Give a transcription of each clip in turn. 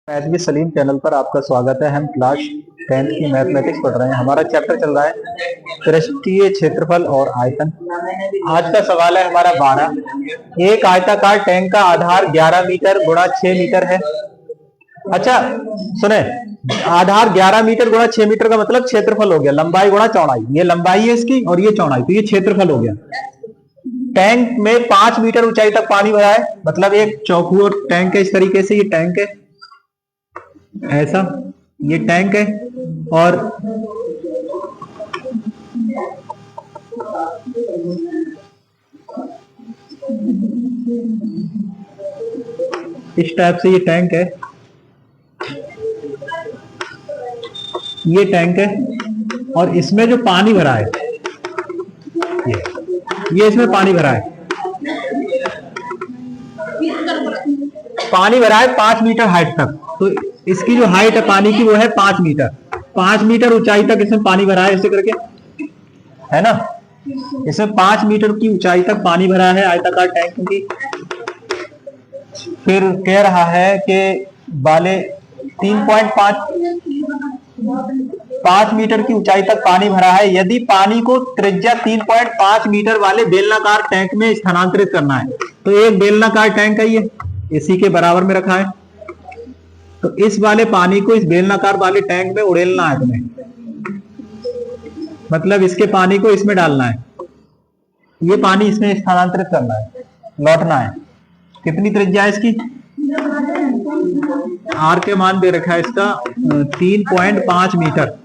मैथवी Salim channel पर आपका स्वागत है। हम क्लास 10th की मैथमेटिक्स पढ़ रहे हैं। हमारा चैप्टर चल रहा है पृष्ठीय क्षेत्रफल और आयतन। आज का सवाल है हमारा 12। एक आयताकार टैंक का आधार 11 मीटर गुणा 6 मीटर है। अच्छा सुने, आधार 11 मीटर गुणा 6 मीटर का मतलब क्षेत्रफल हो गया, लंबाई गुणा चौड़ाई। ये लंबाई है इसकी और ये चौड़ाई, तो ये क्षेत्रफल हो गया। टैंक में 5 मीटर ऊंचाई तक पानी भरा है, मतलब एक चौकोर टैंक है। इस तरीके से ये टैंक है, ऐसा ये टैंक है और इस टाइप से ये टैंक है, ये टैंक है और इसमें जो पानी भरा है ये इसमें पानी भरा है, पानी भरा है 5 मीटर हाइट तक। तो इसकी जो हाइट है पानी की वो है 5 मीटर। 5 मीटर ऊंचाई तक इसमें पानी भरा है, ऐसे करके है ना। इसमें 5 मीटर की ऊंचाई तक पानी भरा है आयताकार टैंक की। फिर कह रहा है कि वाले 3.5 मीटर की ऊंचाई तक पानी भरा है। यदि पानी को त्रिज्या 3.5 मीटर वाले बेलनाकार टैंक में स्थानांतरित करना है, तो एक बेलनाकार टैंक है ये, इसी के बराबर में रखा है। तो इस वाले पानी को इस बेलनाकार वाले टैंक में उड़ेलना है तुम्हें, मतलब इसके पानी को इसमें डालना है, ये पानी इसमें स्थानांतरित करना है, लौटना है। कितनी त्रिज्या है इसकी? आर के मान दे रखा है इसका 3.5 मीटर।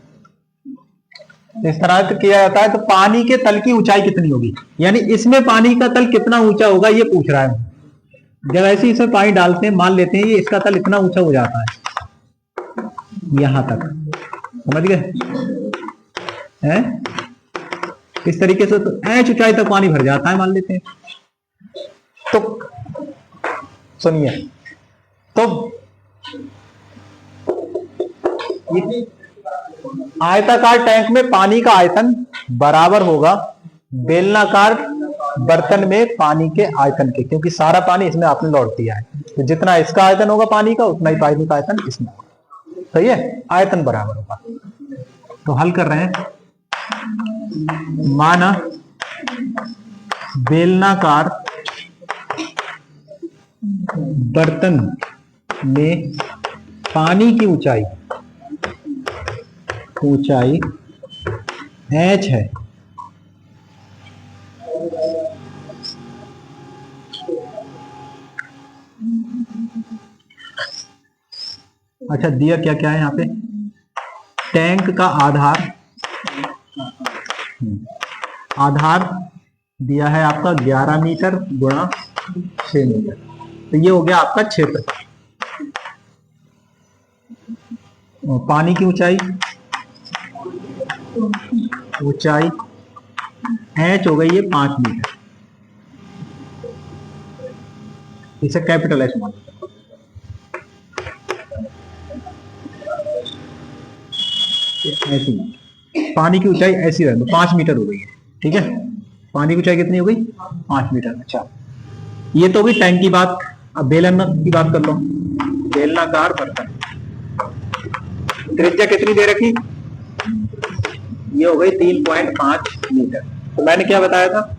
इस तरह से किया जाता है। तो पानी के तल की ऊंचाई कितनी होगी, यानी इसमें पानी का तल कितना ऊंचा होगा ये पूछ रहा है। जब ऐसे इसमें पानी डालते हैं, मान लेते हैं ये इसका तल इतना ऊंचा हो जाता है, यहां तक, समझ गए हैं? इस तरीके से तो ऐच ऊंचाई तक पानी भर जाता है, मान लेते हैं। तो सुनिए, तो आयताकार टैंक में पानी का आयतन बराबर होगा बेलनाकार बर्तन में पानी के आयतन के, क्योंकि सारा पानी इसमें आपने लौट दिया है। तो जितना इसका आयतन होगा पानी का, उतना ही पानी का आयतन इसमें होगा। सही है, आयतन बराबर होगा। तो हल कर रहे हैं। माना बेलनाकार बर्तन में पानी की ऊंचाई h है। अच्छा, दिया क्या क्या है यहाँ पे? टैंक का आधार दिया है आपका 11 मीटर गुणा 6 मीटर। तो ये हो गया आपका क्षेत्र। पानी की ऊंचाई h हो गई है 5 मीटर। इसे कैपिटल H मान लेते हैं। ऐसी पानी की ऊंचाई ऐसी रहे, 5 मीटर हो गई है। ठीक है, पानी की ऊंचाई कितनी हो गई? 5 मीटर। अच्छा, ये तो होगी टैंक की बात। अब बेलन की बात कर लो। बेलनाकार बर्तन, त्रिज्या कितनी दे रखी? ये हो गई 3.5 मीटर। तो मैंने क्या बताया था?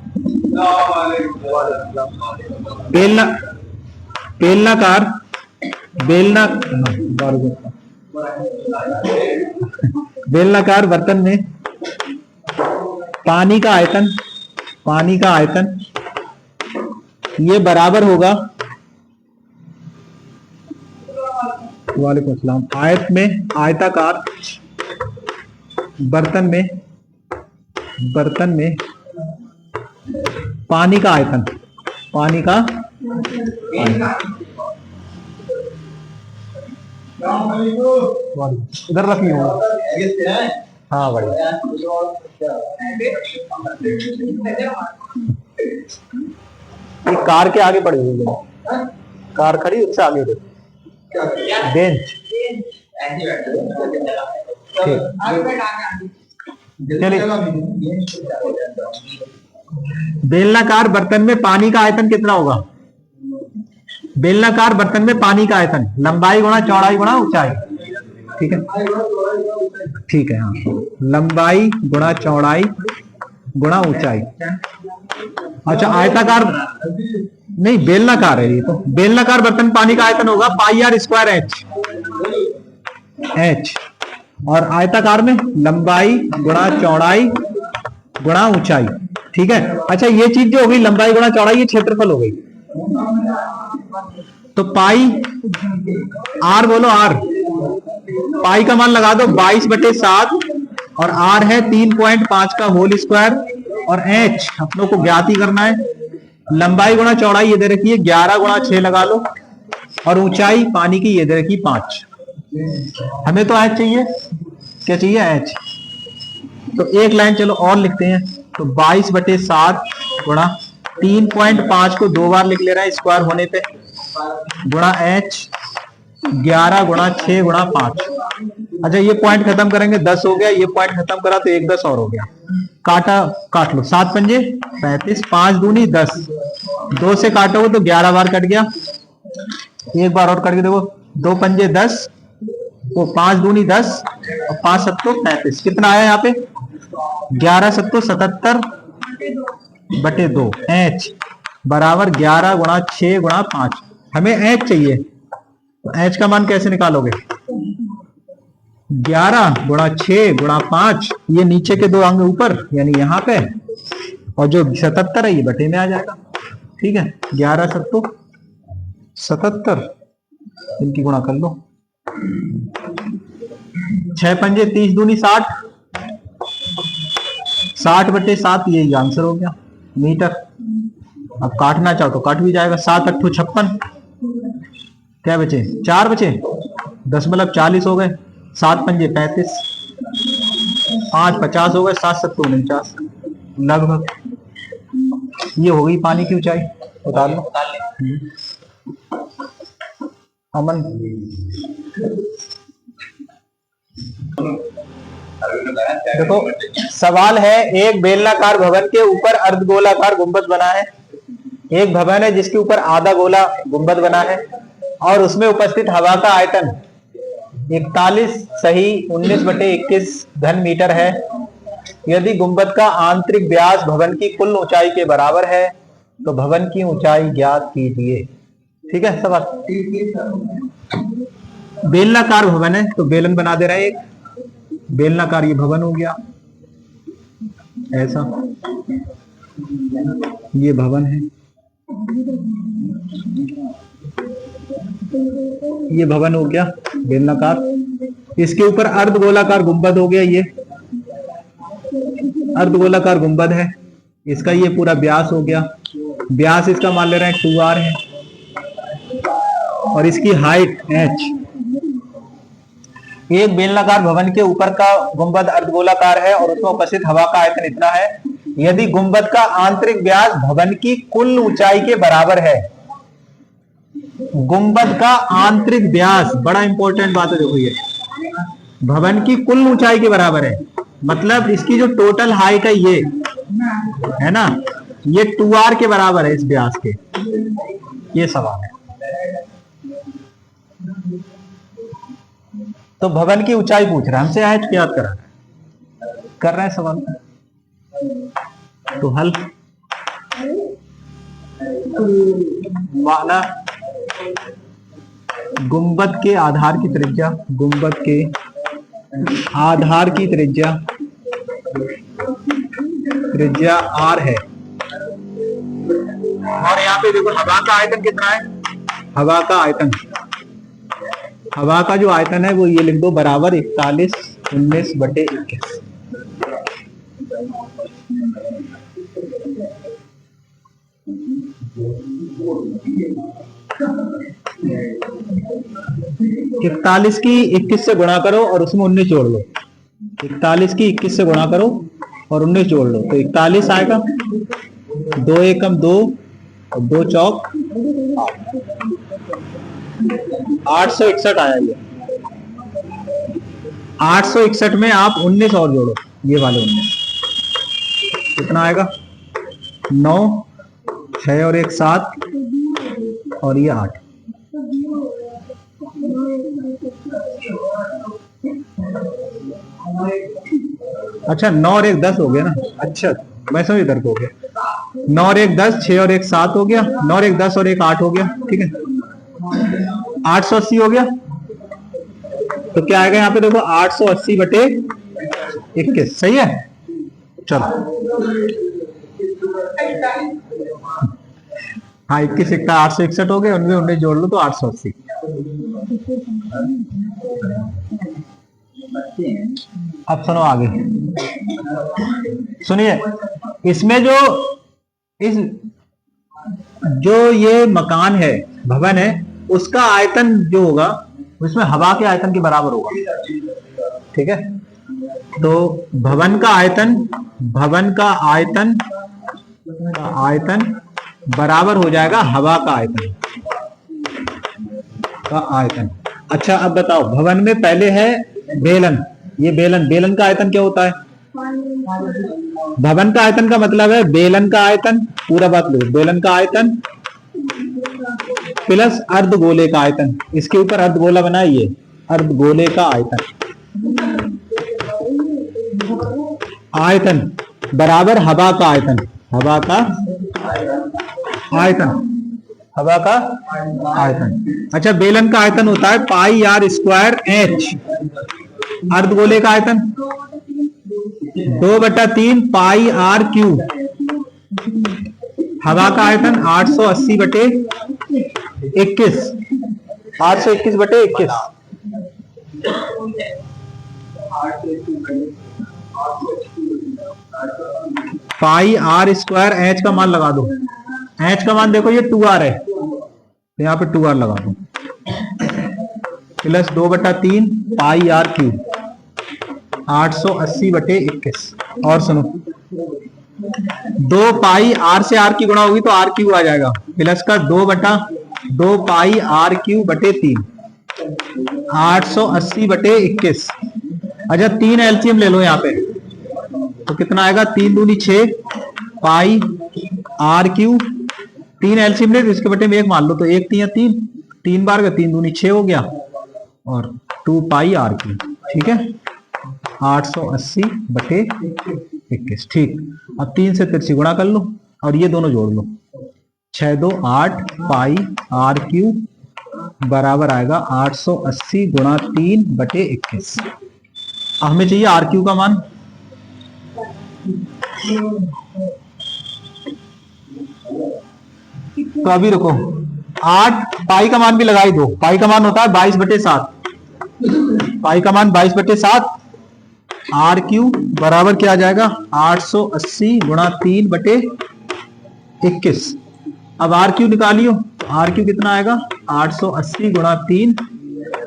बेलनाकार बर्तन में पानी का आयतन ये बराबर होगा, वालेकुम अस्सलाम, आयताकार बर्तन में पानी का आयतन, इधर रखनी होगा। हाँ बढ़िया। ये कार के आगे पड़ी हुई है, कार खड़ी उससे आगे देखो, बेंच। चलिए, बेलनाकार बर्तन में पानी का आयतन कितना होगा? बेलनाकार बर्तन में पानी का आयतन लंबाई गुणा चौड़ाई गुणा ऊंचाई। ठीक है, ठीक है, हाँ, लंबाई गुणा चौड़ाई गुणा ऊंचाई। अच्छा, आयताकार नहीं, बेलनाकार है ये तो। बेलनाकार बर्तन पानी का आयतन होगा पाई आर स्क्वायर एच, और आयताकार में लंबाई गुणा चौड़ाई गुणा ऊंचाई। ठीक है। अच्छा, ये चीज जो हो गई लंबाई गुणा चौड़ाई, ये क्षेत्रफल हो गई। तो पाई आर बोलो, आर पाई का मान लगा दो 22/7, और आर है 3.5 का होल स्क्वायर, और एच अपनों को ज्ञात ही करना है। लंबाई गुणा चौड़ाई ये दे रखी है 11 गुणा 6 लगा लो, और ऊंचाई पानी की ये दे रखी 5। हमें तो एच चाहिए, क्या चाहिए, एच। तो एक लाइन चलो और लिखते हैं। तो 22/7 गुणा 3.5 को 2 बार लिख ले रहा है स्क्वायर होने पे, गुणा एच 11 गुणा 6 गुणा 5। अच्छा, ये पॉइंट खत्म करेंगे 10 हो गया, ये पॉइंट खत्म करा तो 1 10 और हो गया। काटा काट लो, 7 पंजे 35, 5 दूनी 10, 2 से काटोगे तो 11 बार कट गया। एक बार और करके देखो, 2 पंजे 10, वो 5 दूनी 10, और 5 सत्तो 35। कितना आया यहाँ पे, 11 सत्तो 77/2। एच बराबर 11 गुणा 6 गुणा 5। हमें एच चाहिए, तो एच का मान कैसे निकालोगे, 11 गुणा 6 गुणा 5, ये नीचे के 2 अंक ऊपर यानी यहाँ पे, और जो 77 है ये बटे में आ जाएगा। ठीक है, 11 सत्तो 77, इनकी गुणा कर लो। 6 पंजे 30 दूनी 60, 60/7, यही आंसर हो गया मीटर। अब काटना चाहो तो काट भी जाएगा। 7 8 56, क्या बचे, 4 बचे, 10/40 हो गए। 7 पंजे 35, 5 50 हो गए, 7 सत्तो 49 लगभग। ये हो गई पानी की ऊंचाई। उतार लो अमन। देखो, सवाल है, एक बेलनाकार भवन के ऊपर अर्धगोलाकार गुंबद बना है। एक भवन है जिसके ऊपर आधा गोला गुंबद बना है, और उसमें उपस्थित हवा का आयतन 41 सही 19/21 घन मीटर है। यदि गुंबद का आंतरिक व्यास भवन की कुल ऊंचाई के बराबर है तो भवन की ऊंचाई ज्ञात कीजिए। ठीक है, सवाल। बेलनाकार भवन है तो बेलन बना दे रहा है एक, बेलनाकार ये भवन हो गया ऐसा, ये भवन है, ये भवन हो गया बेलनाकार। इसके ऊपर अर्धगोलाकार गुंबद हो गया, ये अर्धगोलाकार गुंबद है, इसका ये पूरा व्यास हो गया। व्यास इसका मान ले रहे हैं 2r है, और इसकी हाइट h। एक बेलनाकार भवन के ऊपर का गुंबद अर्धगोलाकार है और उसमें उपस्थित हवा का आयतन इतना है। यदि गुंबद का आंतरिक व्यास भवन की कुल ऊंचाई के बराबर है, गुंबद का आंतरिक व्यास, बड़ा इंपॉर्टेंट बात है, देखो ये भवन की कुल ऊंचाई के बराबर है, मतलब इसकी जो टोटल हाइट है ये है ना, ये 2r के बराबर है इस व्यास के। ये सवाल है। तो भवन की ऊंचाई पूछ रहा है हमसे, हाइट याद कर रहा है सवाल। तो हल माना गुंबद के आधार की त्रिज्या, गुंबद के आधार की त्रिज्या r है, और यहाँ पे देखो हवा का आयतन कितना है, हवा का आयतन, हवा का जो आयतन है वो ये लिख दो, बराबर 41 19/21। इकतालीस की 21 से गुणा करो और उसमें 19 जोड़ लो। 41 की 21 से गुणा करो और 19 जोड़ लो तो 41 आएगा। 2 एकम 2 और 2 चौक 861 आया ये। 861 में आप 19 और जोड़ो, ये वाले 19 कितना आएगा, 9 6 और 1 7 और ये 8। अच्छा 9 और 1 10 हो गया ना। अच्छा मैं समझ इधर को हो गया। 9 और 1 10, 6 और 1 7 हो गया। 9 और 1 10 और 1 8 हो गया। ठीक है 880 हो गया। तो क्या आएगा यहाँ पे देखो 880 बटे 21। सही है। चलो हाँ 21 इक्का 861 हो गए। उनमें 19 जोड़ लो तो 880। अब सुनो आगे। सुनिए इसमें इस जो ये मकान है, भवन है, उसका आयतन जो होगा उसमें हवा के आयतन के बराबर होगा। ठीक है तो भवन का आयतन बराबर हो जाएगा हवा का आयतन। अच्छा अब बताओ भवन में पहले है बेलन। ये बेलन का आयतन क्या होता है? भवन का आयतन का मतलब है बेलन का आयतन, पूरा बात लो, बेलन का आयतन प्लस अर्धगोले का आयतन। इसके ऊपर अर्धगोला बनाइए, अर्धगोले का आयतन बराबर हवा का आयतन। अच्छा बेलन का आयतन होता है पाई आर स्क्वायर एच। अर्धगोले का आयतन 2/3 पाई आर क्यूब। हवा का आयतन 880 बटे 21। 821 बटे 21। पाई आर स्क्वायर एच का मान लगा दो। एच का मान देखो ये 2r है तो यहाँ पे 2r लगा दो प्लस 2/3 पाई आर क्यूब 880 बटे 21। और सुनो 2 पाई आर से आर की गुणा होगी तो आर क्यूब आ जाएगा प्लस का 2/2 पाई आर क्यूब बटे 3 880 बटे 21। अच्छा 3 एलसीएम ले लो यहाँ पे तो कितना आएगा 3 दूनी 6 पाई आर क्यूब। 3 एलसीएम ले तो इसके बटे में 1 मान लो तो 1 3 3 3 बार का 3 दूनी 6 हो गया और 2 पाई आर क्यूब। ठीक है 880 बटे 21। ठीक अब 3 से तिरछी गुणा कर लो और ये दोनों जोड़ लो 6 2 8 पाई आर क्यूब बराबर आएगा 880 गुणा 3 बटे 21। हमें चाहिए आर क्यू का मान। तो अभी रुको 8 पाई का मान भी लगाई दो। पाई का मान होता है 22 बटे 7। पाई का मान 22 बटे 7। आर क्यू बराबर क्या आ जाएगा 880 गुणा 3 बटे 21। अब आर क्यू निकालियो तो आर क्यू कितना आएगा 880 गुणा 3।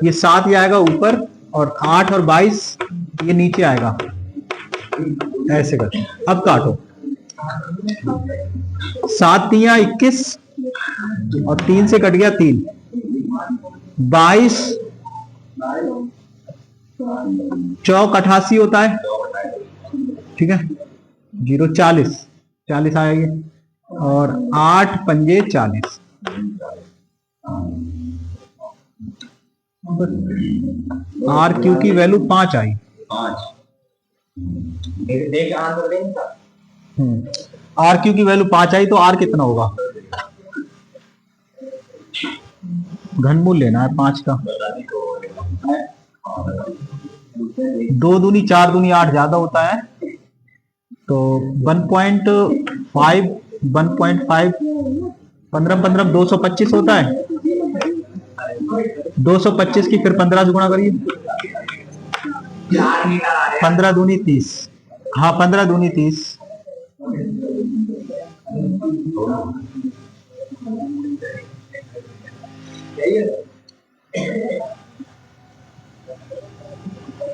ये 7 ही आएगा ऊपर और 8 और 22 ये नीचे आएगा। ऐसे कर अब काटो 7 तिया 21 और 3 से कट गया 3 22 चौक 88 होता है। ठीक है 0 40 आएगी और 8 पंजे 40। आर क्यू की वैल्यू 5 आई। आर क्यू की वैल्यू 5 आई तो आर कितना होगा? घनमूल लेना है 5 का। 2 दूनी 4 दूनी 8 ज्यादा होता है तो 1.5 15 15 225 होता है। 225 की फिर 15 से गुणा करिए 15 दूनी 30। हाँ 15 दूनी 30।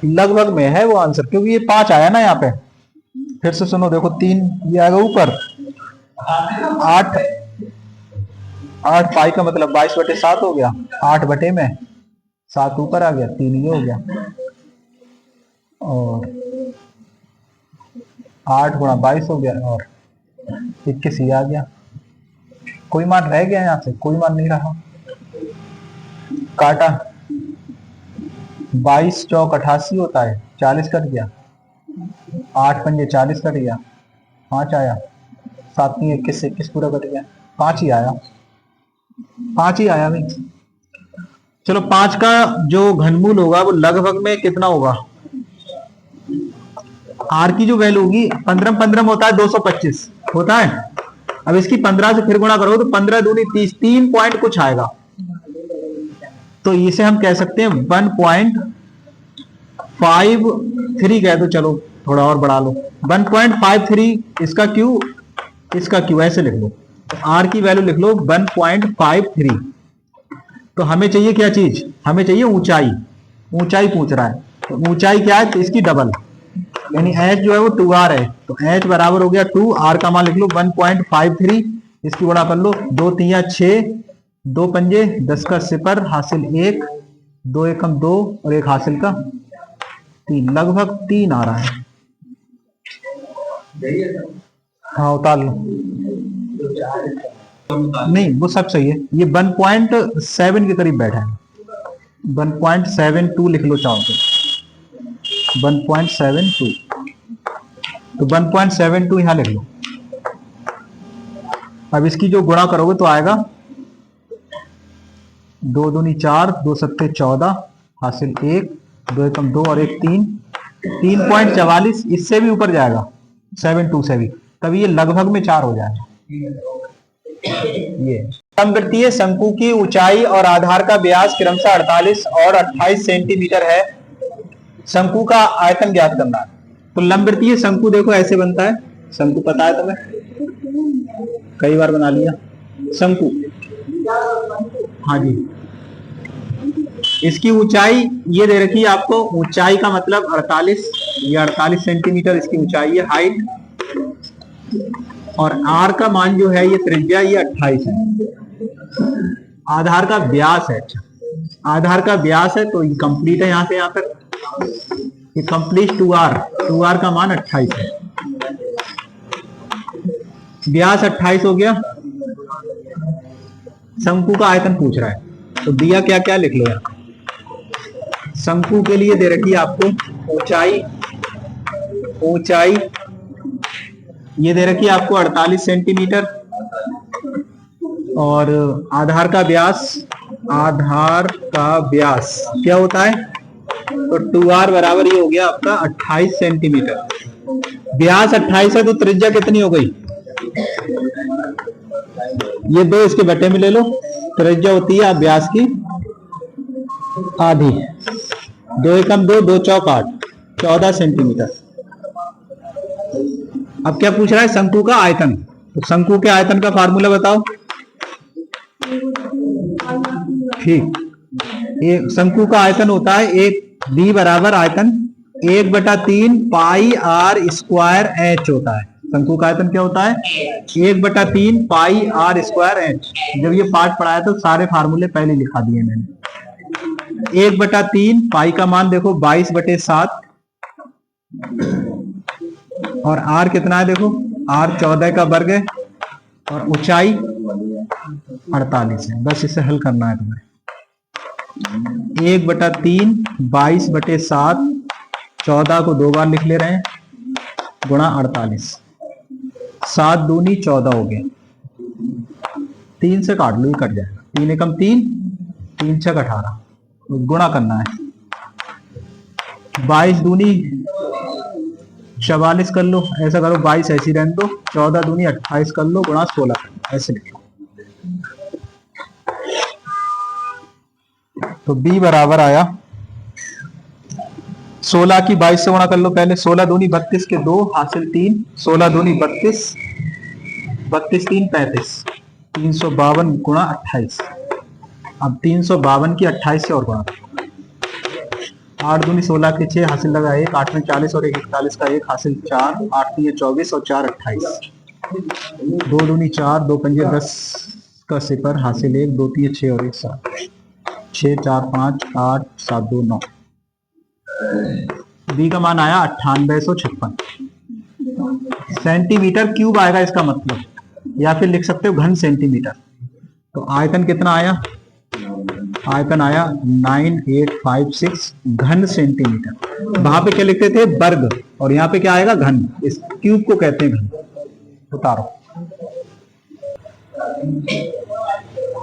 लगभग में है वो आंसर क्योंकि ये 5 आया ना यहाँ पे। फिर से सुनो देखो 3 ये आएगा ऊपर 8 पाई का मतलब 22 बटे 7 हो गया। 8 बटे में 7 ऊपर आ गया 3 ये हो गया और 8 गुणा 22 हो गया और 21 ये आ गया। कोई मान रह गया यहाँ से? कोई मान नहीं रहा। काटा 22 चौक 88 होता है, 40 कट गया, 8 पंजे 40 कट गया, 5 आया, 7 3 21 21 पूरा कट गया, 5 ही आया, 5 ही आया भाई। चलो 5 का जो घनमूल होगा वो लगभग में कितना होगा, आर की जो वैल्यू होगी 15 15 होता है 225 होता है। अब इसकी 15 से फिर गुणा करो तो 15 दूनी 30, 3 पॉइंट कुछ आएगा, तो इसे हम कह सकते हैं 1.53 कह दो, चलो थोड़ा और बढ़ा लो 1.53, इसका क्यू ऐसे लिख लो, तो आर की वैल्यू लिख लो 1.53। तो हमें चाहिए क्या चीज, हमें चाहिए ऊंचाई, ऊंचाई पूछ रहा है, तो ऊंचाई क्या है, तो इसकी डबल, यानी h जो है वो 2r है, तो h बराबर हो गया 2, r का मान लिख लो 1.53, इसकी गुणा कर लो, 2 3 6, 2 पंजे 10 का सिपर हासिल 1, 2 एकम 2 और 1 हासिल का 3, लगभग 3 आ रहा है। हाँ उतार लो, नहीं वो सब सही है, ये 1.7 के करीब बैठा है, 1.72 लिख लो चाहो तो, 1.72, तो 1.72 यहां लिख लो। अब इसकी जो गुणा करोगे तो आएगा 2 दूनी 4, 2 सत्ते 14 हासिल 1, 2 एकम 2 और 1 3, 3.44, इससे भी ऊपर जाएगा 72 से भी, तभी ये लगभग में 4 हो जाएगा। ये समवृत्तीय शंकु की ऊंचाई और आधार का व्यास क्रमशः 48 और 28 सेंटीमीटर है, शंकु का आयतन ज्ञात करना है। तो लंबवृत्तीय शंकु देखो ऐसे बनता है, शंकु पता है तुम्हें, कई बार बना लिया शंकु, हाँ जी। इसकी ऊंचाई ये दे रखी है आपको, ऊंचाई का मतलब 48, ये 48 सेंटीमीटर इसकी ऊंचाई है, हाइट, और आर का मान जो है ये त्रिज्या, ये 28 है। आधार का व्यास है, अच्छा आधार का व्यास है, तो ये कंप्लीट है यहाँ से यहाँ तक, ये कंप्लीट 2r का मान 28 है, व्यास 28 हो गया। शंकु का आयतन पूछ रहा है, तो दिया क्या क्या लिख लो यहाँ। शंकु के लिए दे रखी है आपको ऊंचाई ये दे रखी है आपको 48 सेंटीमीटर, और आधार का व्यास क्या होता है, तो 2r बराबर ये हो गया आपका 28 सेंटीमीटर। व्यास 28 है तो त्रिज्या कितनी हो गई, ये 2 इसके बटे में ले लो, त्रिज्या होती है व्यास की आधी, 2 एकम 2, 2 चौक 8, 14 सेंटीमीटर। अब क्या पूछ रहा है, शंकु का आयतन, तो शंकु के आयतन का फार्मूला बताओ। ठीक, एक शंकु का आयतन होता है, एक बी बराबर आयतन 1/3 पाई आर स्क्वायर एच होता है। शंकु का आयतन क्या होता है, 1/3 पाई आर स्क्वायर एच। जब ये पार्ट पढ़ाया तो सारे फार्मूले पहले लिखा दिए मैंने। 1/3 पाई का मान देखो 22/7, और आर कितना है देखो, आर 14 का वर्ग है, और ऊंचाई 48 है। बस इसे हल करना है तुम्हें। 1/3 22/7, 14 को 2 बार लिख ले रहे हैं, गुणा 48, 7 दूनी 14 हो गए, 3 से काट लो, ये कट जाएगा, 3 एकम 3, 3 छक 18, गुणा करना है, 22 दूनी 44 कर लो, ऐसा करो 22 ऐसी रहने दो, 14 दूनी 28 कर लो, गुणा 16 कर लो, ऐसे लिखो। तो b बराबर आया 16 की 22 से गुणा कर लो पहले, 16 दूनी 32 के 2 हासिल 3, 16 दूनी 32, 32 3 35, 352 गुणा 28। अब 352 की 28 से और गुणा, 8 दूनी 16 के 6 हासिल लगा 1, 8 में 40 और 1 41 का 1 हासिल 4, 8 3 24 और 4 28, 2 दूनी 4, 2 पंजे 10 का सिपर हासिल 1, 2 3 6 और 1 7, 6 4 5 8 7 2 9। बी का मान आया 9856 सेंटीमीटर क्यूब आएगा इसका मतलब, या फिर लिख सकते हो घन सेंटीमीटर। तो आयतन कितना आया, आयतन आया 9856 घन सेंटीमीटर। वहां पे क्या लिखते थे, वर्ग, और यहाँ पे क्या आएगा, घन। इस क्यूब को कहते हैं घन। उतारो।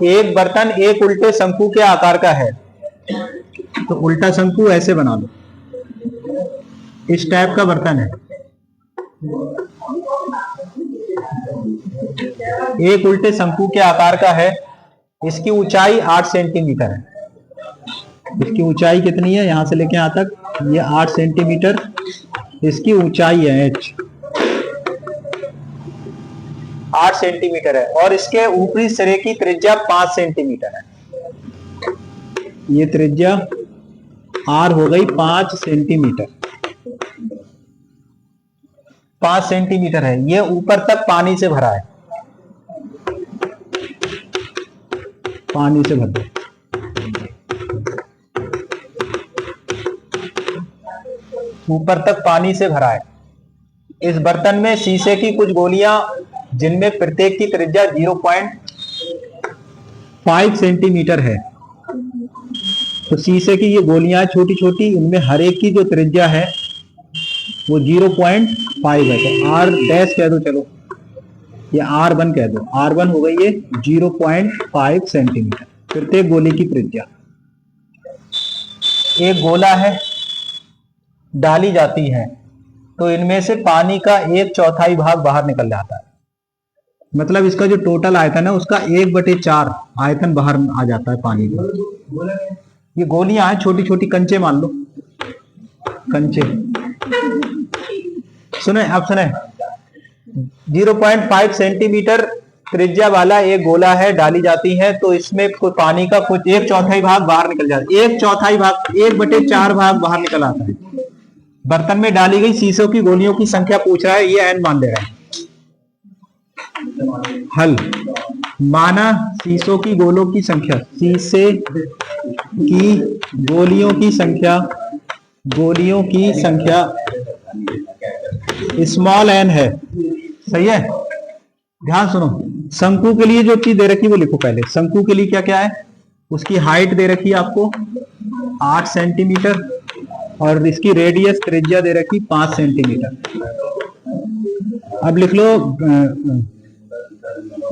एक बर्तन एक उल्टे शंकु के आकार का है, तो उल्टा शंकु ऐसे बना लो, इस टाइप का बर्तन है। एक उल्टे शंकु के आकार का है, इसकी ऊंचाई 8 सेंटीमीटर है। इसकी ऊंचाई कितनी है, यहां से लेके यहां तक, ये 8 सेंटीमीटर इसकी ऊंचाई है, h 8 सेंटीमीटर है, और इसके ऊपरी सिरे की त्रिज्या 5 सेंटीमीटर है। ये त्रिज्या r हो गई 5 सेंटीमीटर। 5 सेंटीमीटर है। ये ऊपर तक पानी से भरा है, पानी से भर दो। ऊपर तक पानी से भरा है। इस बर्तन में शीशे की कुछ गोलियां, जिनमें प्रत्येक की त्रिज्या 0.5 सेंटीमीटर है। तो शीशे की ये गोलियां छोटी छोटी, इनमें हर एक की जो त्रिज्या है वो 0.5 है। तो r डैश कह दो, चलो ये r1 कह दो। r1 हो गई ये 0.5 सेंटीमीटर प्रत्येक गोली की त्रिज्या। एक गोला है, डाली जाती है, तो इनमें से पानी का 1/4 भाग बाहर निकल जाता है। मतलब इसका जो टोटल आयतन है उसका 1/4 आयतन बाहर आ जाता है पानी का। ये गोलियां हैं छोटी छोटी, कंचे मान लो, कंचे। सुने, अब सुने, 0.5 सेंटीमीटर त्रिज्या वाला एक गोला है, डाली जाती है, तो इसमें पानी का कुछ 1/4 भाग बाहर निकल जाता है। 1/4 भाग, 1/4 भाग बाहर निकल आता है। बर्तन में डाली गई शीशों की गोलियों की संख्या पूछ रहा है, ये n मान दे रहा है। हल, माना शीशों की गोलों की संख्या, शीशे की गोलियों की संख्या, गोलियों की संख्या स्मॉल n है। सही है, ध्यान सुनो। शंकु के लिए जो चीज दे रखी वो लिखो पहले। शंकु के लिए क्या क्या है, उसकी हाइट दे रखी है आपको 8 सेंटीमीटर, और इसकी रेडियस त्रिज्या दे रखी 5 सेंटीमीटर। अब लिख लो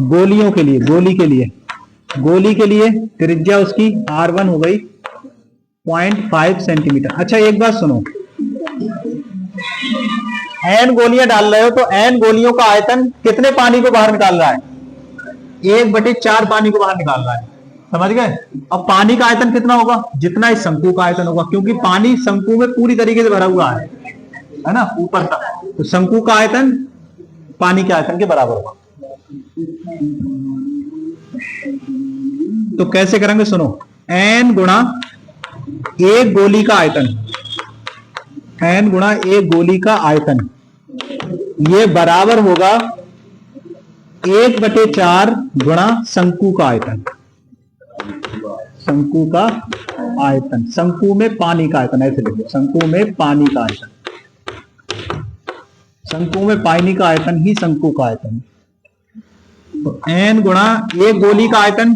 गोलियों के लिए, गोली के लिए, गोली के लिए त्रिज्या उसकी r1 हो गई 0.5 सेंटीमीटर। अच्छा एक बात सुनो, n गोलियां डाल रहे हो तो n गोलियों का आयतन कितने पानी को बाहर निकाल रहा है, 1/4 पानी को बाहर निकाल रहा है। समझ गए। अब पानी का आयतन कितना होगा, जितना इस शंकु का आयतन होगा, क्योंकि पानी शंकु में पूरी तरीके से भरा हुआ है ना, ऊपर तक। तो शंकु का आयतन पानी के आयतन के बराबर होगा। तो कैसे करेंगे, सुनो, n गुणा एक गोली का आयतन, n गुणा एक गोली का आयतन, ये बराबर होगा 1/4 गुणा शंकु का आयतन। शंकु का आयतन, शंकु में पानी का आयतन, ऐसे लिखो, शंकु में पानी का आयतन। शंकु में पानी का आयतन ही शंकु का आयतन। तो n गुणा एक गोली का आयतन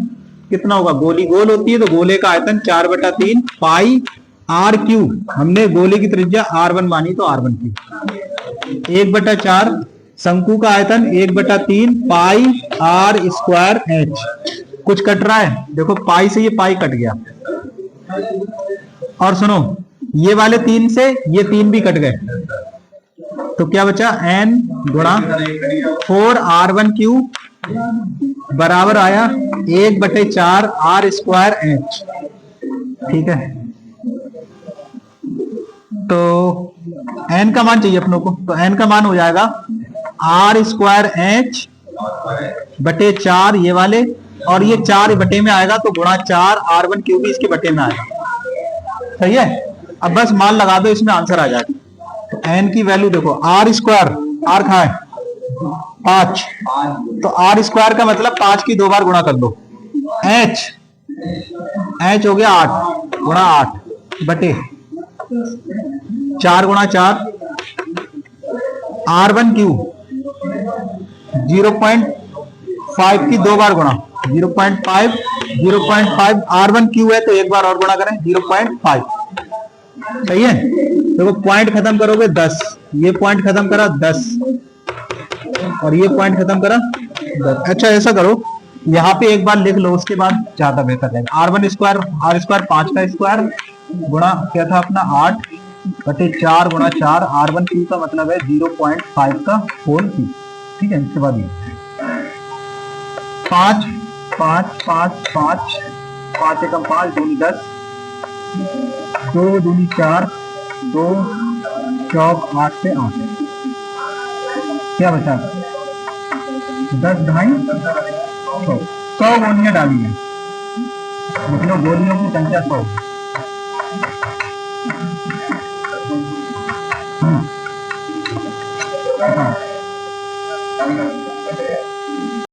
कितना होगा, गोली गोल होती है तो गोले का आयतन 4/3 पाई r3। हमने गोले की त्रिज्या r1 मानी तो r1 की 1/4, शंकु का आयतन 1/3 पाई r² h। कुछ कट रहा है, देखो पाई से ये पाई कट गया। और सुनो, ये वाले 3 से ये 3 भी कट गए, तो क्या बचा, n गुणा 4r1³ बराबर आया 1/4 r² h। ठीक है, तो n का मान चाहिए अपनों को, तो n का मान हो जाएगा r² h बटे 4 ये वाले, और ये 4 बटे में आएगा तो गुणा 4 r1³ भी इसके बटे में आएगा। सही है, अब बस मान लगा दो, इसमें आंसर आ जाएगा। तो n की वैल्यू देखो, r², r कहाँ है 5, तो r² का मतलब 5 की 2 बार गुणा कर दो। h हो गया 8 गुणा 8 बटे 4 गुणा 4, r1³ 0.5 की 2 बार गुणा 0.5 0.5 R1 क्यू है तो एक बार और गुणा करें 0.5। सही है। देखो पॉइंट खत्म करोगे 10, ये पॉइंट खत्म करा 10 और ये पॉइंट खत्म करा 10। अच्छा ऐसा करो, यहाँ पे एक बार लिख लो, उसके बाद ज्यादा बेहतर रहेगा। R1 स्क्वायर R स्क्वायर 5 का स्क्वायर गुणा क्या था अपना 8 बटे 4 गुणा 4 R1 क्यू का मतलब है 0.5 का होल क्यू। ठीक है। इसके बाद 5 5 5 5 5 एकम 5 दूनी 10 2 दूनी 4 2 चौक 8 से 8 क्या बचा 10 ढाई 100 गोलियां डाली है, मतलब गोलियों की संख्या 100।